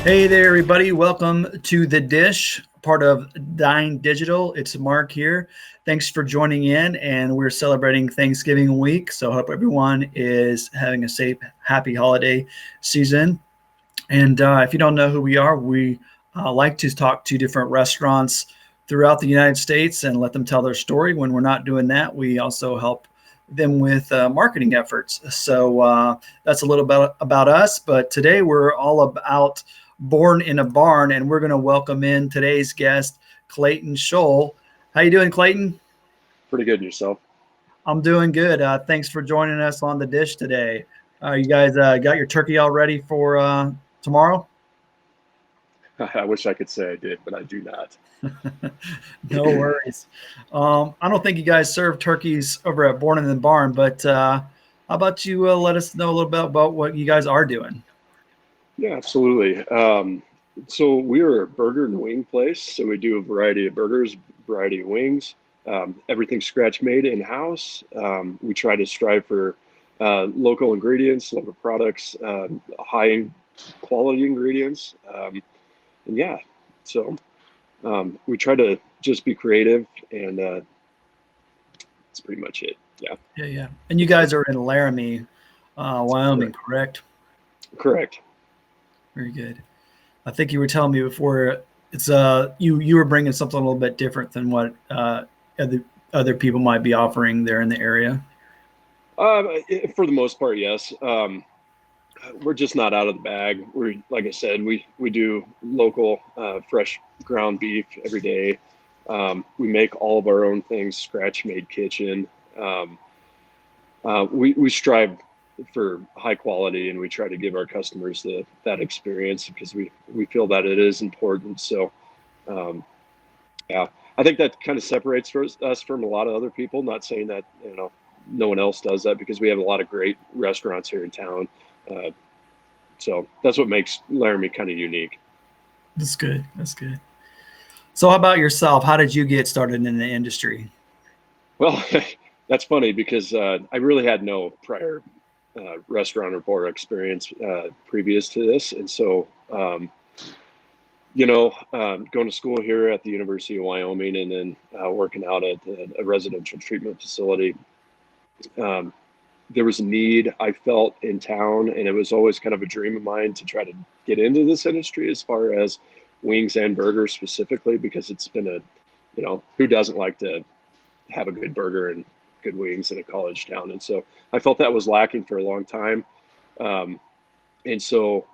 Hey there, everybody. Welcome to The Dish, part of Dine.digital. It's Mark here. Thanks for joining in, and we're celebrating Thanksgiving week. So I hope everyone is having a safe, happy holiday season. And if you don't know who we like to talk to different restaurants throughout the United States and let them tell their story. When we're not doing that, we also help them with marketing efforts. So that's a little bit about us. But today we're all about Born in a Barn, and we're going to welcome in today's guest, Clayton Scholl. How you doing, Clayton? Pretty good. And yourself? I'm doing good. Thanks for joining us on The Dish today. You guys got your turkey all ready for tomorrow? I wish I could say I did, but I do not. No worries. I don't think you guys serve turkeys over at Born in the Barn, but how about you let us know a little bit about what you guys are doing? Yeah, absolutely. So we're a burger and wing place. So we do a variety of burgers, variety of wings, everything scratch made in house. We try to strive for local ingredients, local products, high quality ingredients. And yeah, so we try to just be creative, and that's pretty much it. Yeah. Yeah. And you guys are in Laramie, Wyoming, correct? Correct. Very good. I think you were telling me before it's you were bringing something a little bit different than what other people might be offering there in the area. For the most part, yes. We're just not out of the bag. We're, like I said, we do local fresh ground beef every day. We make all of our own things, scratch made kitchen. We strive for high quality, and we try to give our customers that experience because we feel that it is important. So yeah, I think that kind of separates us from a lot of other people. Not saying that no one else does that, because we have a lot of great restaurants here in town. So that's what makes Laramie kind of unique. That's good. That's good. So how about yourself? How did you get started in the industry? Well, that's funny because I really had no prior restaurant or bar experience previous to this. And so, going to school here at the University of Wyoming, and then working out at a residential treatment facility, there was a need I felt in town, and it was always kind of a dream of mine to try to get into this industry as far as wings and burgers specifically, because it's been who doesn't like to have a good burger and good wings in a college town? And so I felt that was lacking for a long time. And so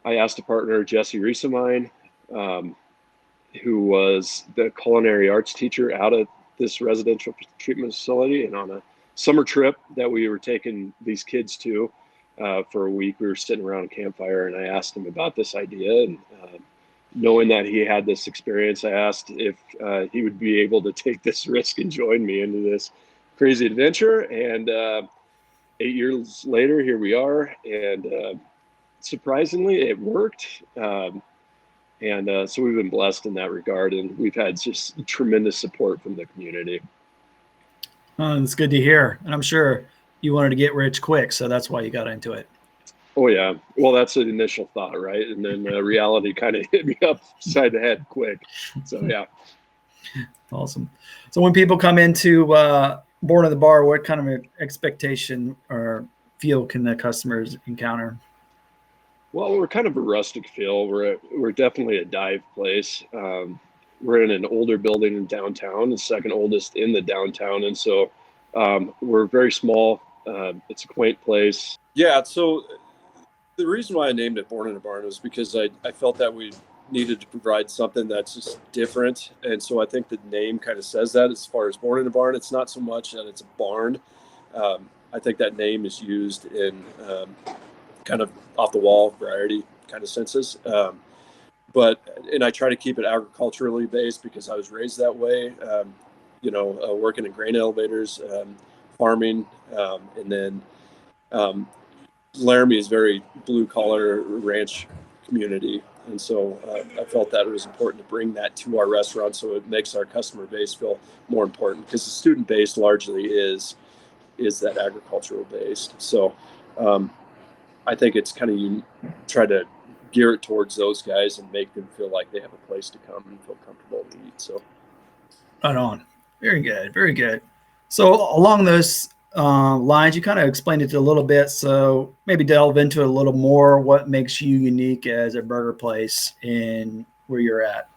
I asked a partner, Jesse Reese of mine, who was the culinary arts teacher out at this residential treatment facility, and on a summer trip that we were taking these kids to for a week, we were sitting around a campfire, and I asked him about this idea. And knowing that he had this experience, I asked if he would be able to take this risk and join me into this crazy adventure. And 8 years later, here we are. And surprisingly, it worked. So we've been blessed in that regard, and we've had just tremendous support from the community. It's good to hear. And I'm sure you wanted to get rich quick, so that's why you got into it. Oh, yeah. Well, that's an initial thought, right? And then reality kind of hit me upside the head quick. So, yeah. Awesome. So when people come into Born in the Bar, what kind of expectation or feel can the customers encounter? Well, we're kind of a rustic feel. We're definitely a dive place. We're in an older building in downtown, the second oldest in the downtown. And so we're very small. It's a quaint place. Yeah, so the reason why I named it Born in a Barn was because I felt that we needed to provide something that's just different. And so I think the name kind of says that. As far as Born in a Barn, it's not so much that it's a barn. I think that name is used in kind of off the wall variety kind of senses. And I try to keep it agriculturally based because I was raised that way, working in grain elevators, farming, and then Laramie is very blue collar ranch community. And so I felt that it was important to bring that to our restaurant, so it makes our customer base feel more important, because the student base largely is that agricultural based. So I think it's kind of, you try to gear it towards those guys and make them feel like they have a place to come and feel comfortable to eat. So Right on. Very good. Very good. So along those lines, you kind of explained it a little bit. So maybe delve into it a little more. What makes you unique as a burger place in where you're at?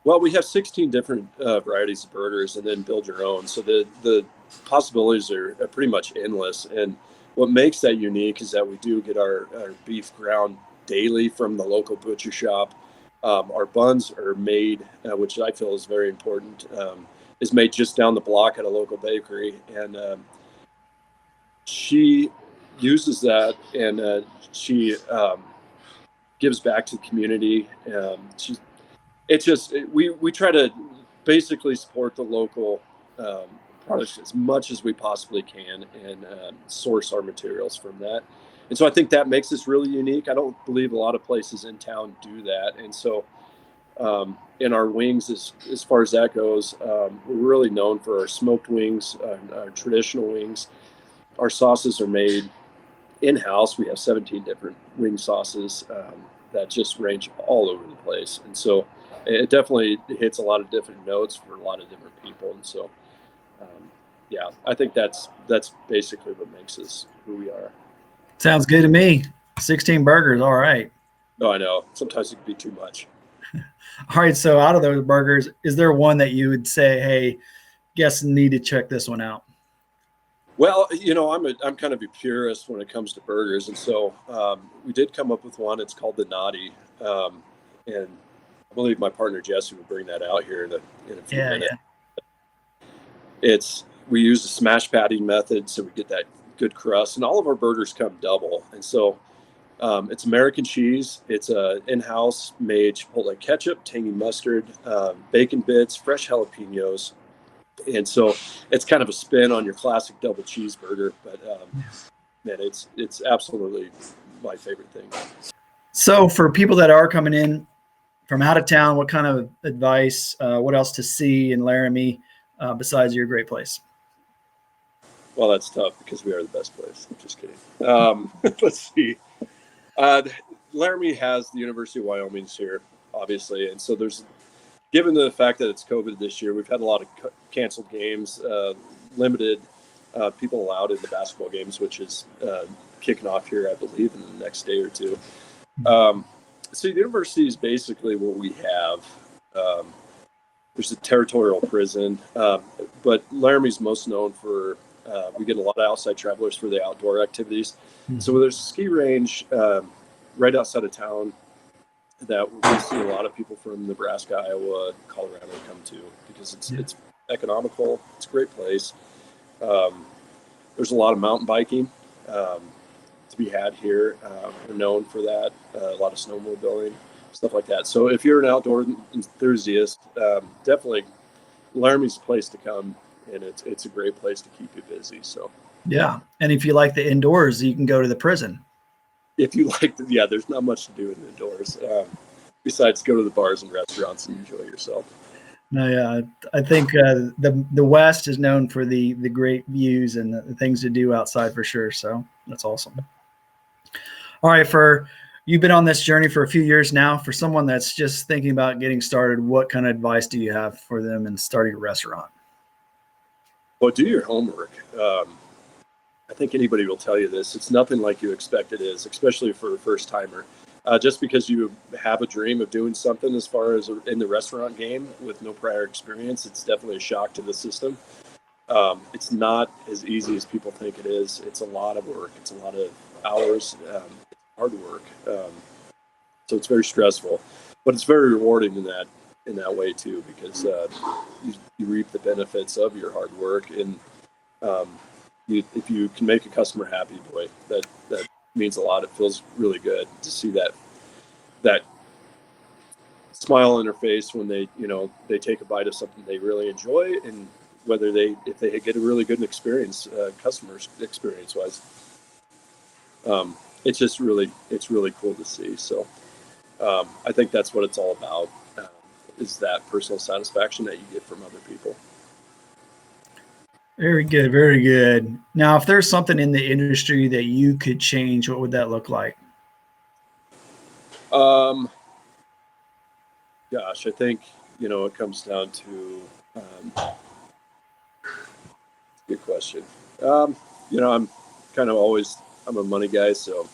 well, we have 16 different varieties of burgers, and then build your own. So the possibilities are pretty much endless. And what makes that unique is that we do get our beef ground daily from the local butcher shop. Our buns are made, which I feel is very important, is made just down the block at a local bakery. And she uses that, and she gives back to the community. We try to basically support the local products as much as we possibly can, and source our materials from that. And so I think that makes us really unique. I don't believe a lot of places in town do that. And so in our wings, as far as that goes, we're really known for our smoked wings, our traditional wings. Our sauces are made in-house. We have 17 different wing sauces that just range all over the place. And so it definitely hits a lot of different notes for a lot of different people. And so, yeah, I think that's basically what makes us who we are. Sounds good to me. 16 burgers. All right. No, I know. Sometimes it can be too much. All right. So out of those burgers, is there one that you would say, hey, guests need to check this one out? Well, I'm kind of a purist when it comes to burgers. And so we did come up with one. It's called the Naughty. And I believe my partner Jesse will bring that out here in a few minutes. Yeah. We use a smash patty method, so we get that good crust, and all of our burgers come double. And so it's American cheese. It's a in-house made Chipotle ketchup, tangy mustard, bacon bits, fresh jalapenos, and so it's kind of a spin on your classic double cheeseburger. But man, it's absolutely my favorite thing. So for people that are coming in from out of town, what kind of advice, what else to see in Laramie besides your great place? Well, that's tough because we are the best place. I'm just kidding. Let's see. Laramie has the University of Wyoming's here, obviously. And so given the fact that it's COVID this year, we've had a lot of canceled games, limited people allowed in the basketball games, which is kicking off here, I believe, in the next day or two. So the university is basically what we have. There's a territorial prison, but Laramie's most known for, we get a lot of outside travelers for the outdoor activities. Mm-hmm. So there's a ski range right outside of town that we see a lot of people from Nebraska, Iowa, Colorado come to, because it's economical. It's a great place. There's a lot of mountain biking to be had here. We're known for that. A lot of snowmobiling, stuff like that. So if you're an outdoor enthusiast, definitely Laramie's a place to come, and it's a great place to keep you busy. So yeah, and if you like the indoors, you can go to the prison. If you like, there's not much to do in the indoors besides go to the bars and restaurants and enjoy yourself. No, yeah, I think the West is known for the great views and the things to do outside for sure. So that's awesome. All right, you've been on this journey for a few years now. For someone that's just thinking about getting started, what kind of advice do you have for them in starting a restaurant? Well, do your homework. I think anybody will tell you this. It's nothing like you expect it is, especially for a first timer. Just because you have a dream of doing something as far as in the restaurant game with no prior experience, it's definitely a shock to the system. It's not as easy as people think it is. It's a lot of work. It's a lot of hours. It's hard work. So it's very stressful, but it's very rewarding in that way too, because you reap the benefits of your hard work. And if you can make a customer happy, boy, that means a lot. It feels really good to see that smile on their face when they take a bite of something they really enjoy, and if they get a really good experience, customers experience wise. It's really cool to see. So I think that's what it's all about, is that personal satisfaction that you get from other people. Very good. Very good. Now, if there's something in the industry that you could change, what would that look like? Gosh, I think, it comes down to, good question. I'm kind of always, I'm a money guy, so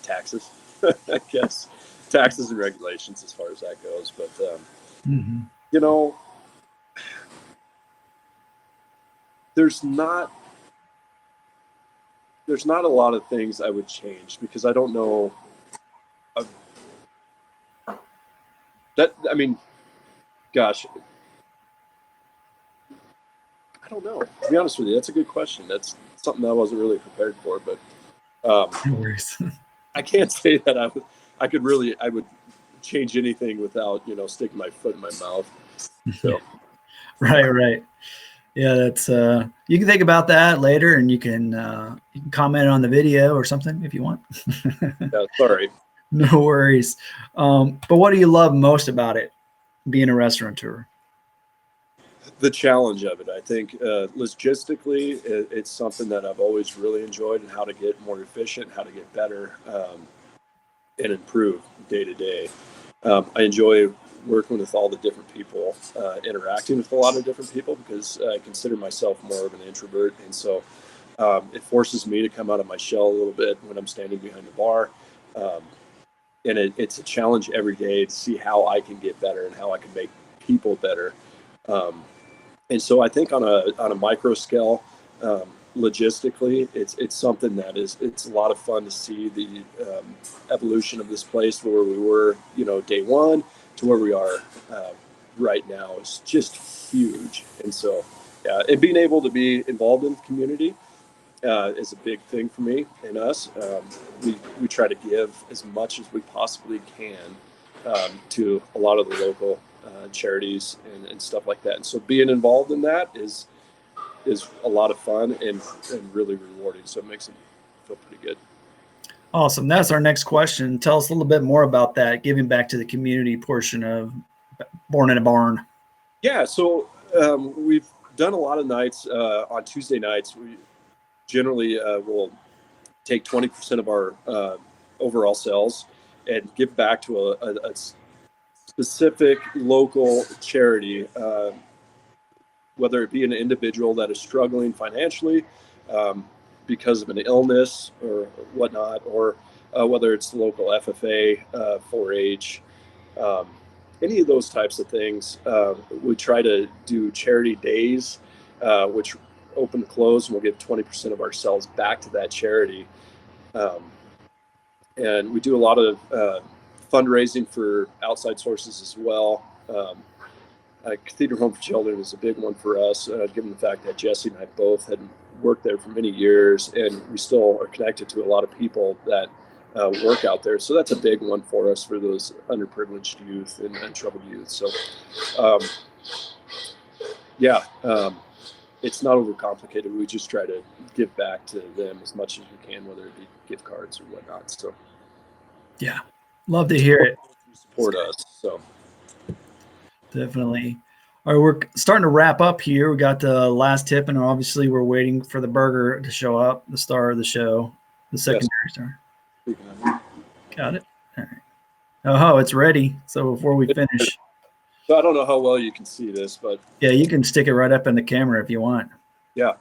taxes, I guess, taxes and regulations as far as that goes. But, Mhm. there's not a lot of things I would change because I don't know I mean, gosh, I don't know. To be honest with you, that's a good question. That's something I wasn't really prepared for, but No worries. I can't say that I would change anything without, sticking my foot in my mouth. So Right. Yeah, that's you can think about that later, and you can comment on the video or something if you want. yeah, sorry. No worries. But what do you love most about it, being a restaurateur? The challenge of it, I think, logistically, it's something that I've always really enjoyed, and how to get more efficient, how to get better, and improve day to day. I enjoy working with all the different people, interacting with a lot of different people, because I consider myself more of an introvert, and so it forces me to come out of my shell a little bit when I'm standing behind the bar. And it's a challenge every day to see how I can get better and how I can make people better. And so I think on a micro scale, logistically, it's something that it's a lot of fun to see the evolution of this place, where we were, day one to where we are right now is just huge. And so, and being able to be involved in the community is a big thing for me and us. We try to give as much as we possibly can to a lot of the local charities and stuff like that. And so being involved in that is a lot of fun and really rewarding. So it makes it feel pretty good. Awesome. That's our next question. Tell us a little bit more about that, giving back to the community portion of Born in a Barn. Yeah, so we've done a lot of nights on Tuesday nights. We generally will take 20% of our overall sales and give back to a specific local charity, whether it be an individual that is struggling financially because of an illness or whatnot, or whether it's the local FFA, 4-H, any of those types of things. We try to do charity days, which open to close, and we'll give 20% of our sales back to that charity. And we do a lot of fundraising for outside sources as well. Cathedral Home for Children is a big one for us, given the fact that Jesse and I both had worked there for many years, and we still are connected to a lot of people that work out there. So that's a big one for us, for those underprivileged youth and troubled youth. So, it's not overcomplicated. We just try to give back to them as much as we can, whether it be gift cards or whatnot. So, yeah, love to hear it. Support us. So, definitely. All right, we're starting to wrap up here. We got the last tip, and obviously we're waiting for the burger to show up, the star of the show, the secondary star. Got it. All right. Oh, it's ready. So before we finish. So I don't know how well you can see this, but yeah, you can stick it right up in the camera if you want. Yeah.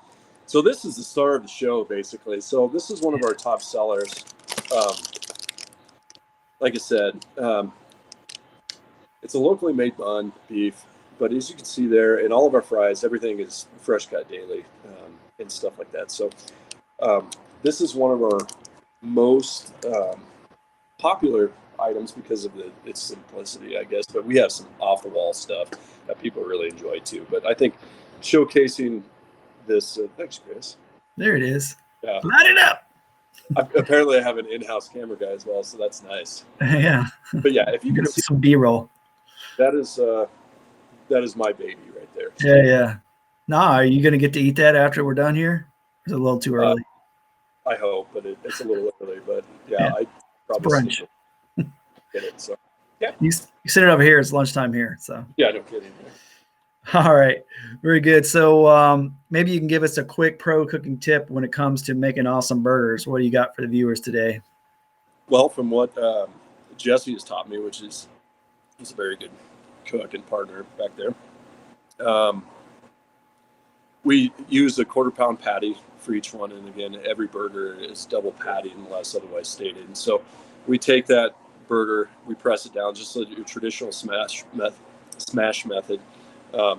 So this is the star of the show, basically. So this is one of our top sellers. Like I said, it's a locally made bun, beef, but as you can see there, in all of our fries, everything is fresh cut daily and stuff like that. So this is one of our most popular items because of its simplicity, I guess. But we have some off the wall stuff that people really enjoy too. But I think showcasing this, thanks, Chris. There it is. Yeah. Light it up. Apparently, I have an in-house camera guy as well, so that's nice. Yeah. But yeah, if you can see some B-roll, that is my baby right there. Yeah. Nah, are you gonna get to eat that after we're done here? It's a little too early. I hope, but it's a little early. But yeah. I probably brunch. Get it. So yeah, you sit it over here. It's lunchtime here. So yeah, no kidding. All right, very good. So maybe you can give us a quick pro cooking tip when it comes to making awesome burgers. What do you got for the viewers today? Well, from what Jesse has taught me, he's a very good cook and partner back there. We use a 1/4 pound patty for each one. And again, every burger is double patty unless otherwise stated. And so we take that burger, we press it down just like your traditional smash method.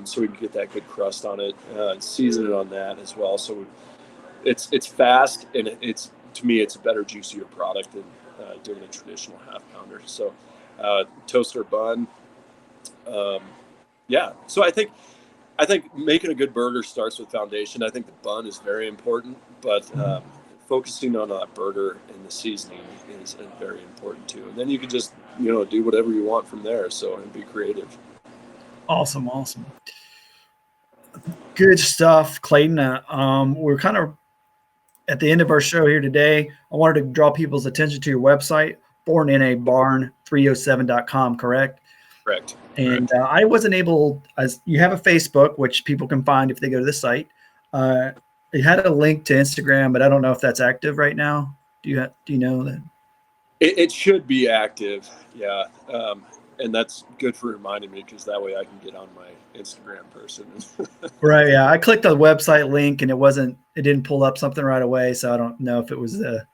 So we can get that good crust on it, season it on that as well. So it's fast, and to me, it's a better, juicier product than doing a traditional half pounder. So toaster bun. So I think making a good burger starts with foundation. I think the bun is very important, but focusing on that burger and the seasoning is very important too. And then you can just, do whatever you want from there. So, and be creative. Awesome. Good stuff, Clayton. We're kind of at the end of our show here today. I wanted to draw people's attention to your website, borninabarn307.com, correct? Correct. And I wasn't able, as you have a Facebook, which people can find if they go to the site. It had a link to Instagram, but I don't know if that's active right now. Do you know that? It should be active, yeah. And that's good for reminding me, because that way I can get on my Instagram person. Right, yeah. I clicked the website link and it didn't pull up something right away, so I don't know if it was the,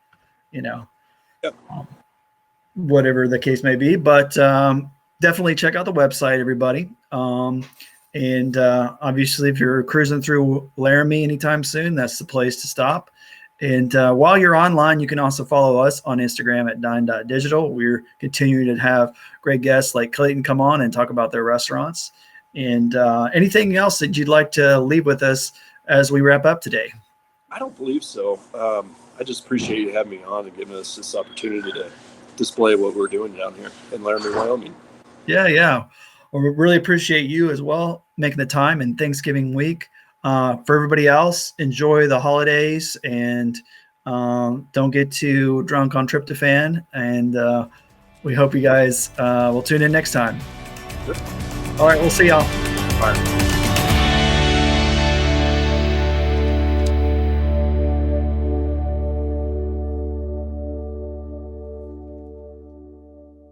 Yep. Whatever the case may be. But definitely check out the website, everybody. And obviously, if you're cruising through Laramie anytime soon, that's the place to stop. And while you're online, you can also follow us on Instagram at dine.digital. We're continuing to have great guests like Clayton come on and talk about their restaurants. And anything else that you'd like to leave with us as we wrap up today? I don't believe so. I just appreciate you having me on and giving us this opportunity to display what we're doing down here in Laramie, Wyoming. Yeah. Well, we really appreciate you as well, making the time in Thanksgiving week. For everybody else, enjoy the holidays and don't get too drunk on tryptophan. And we hope you guys will tune in next time. Sure. All right, we'll see y'all. All right.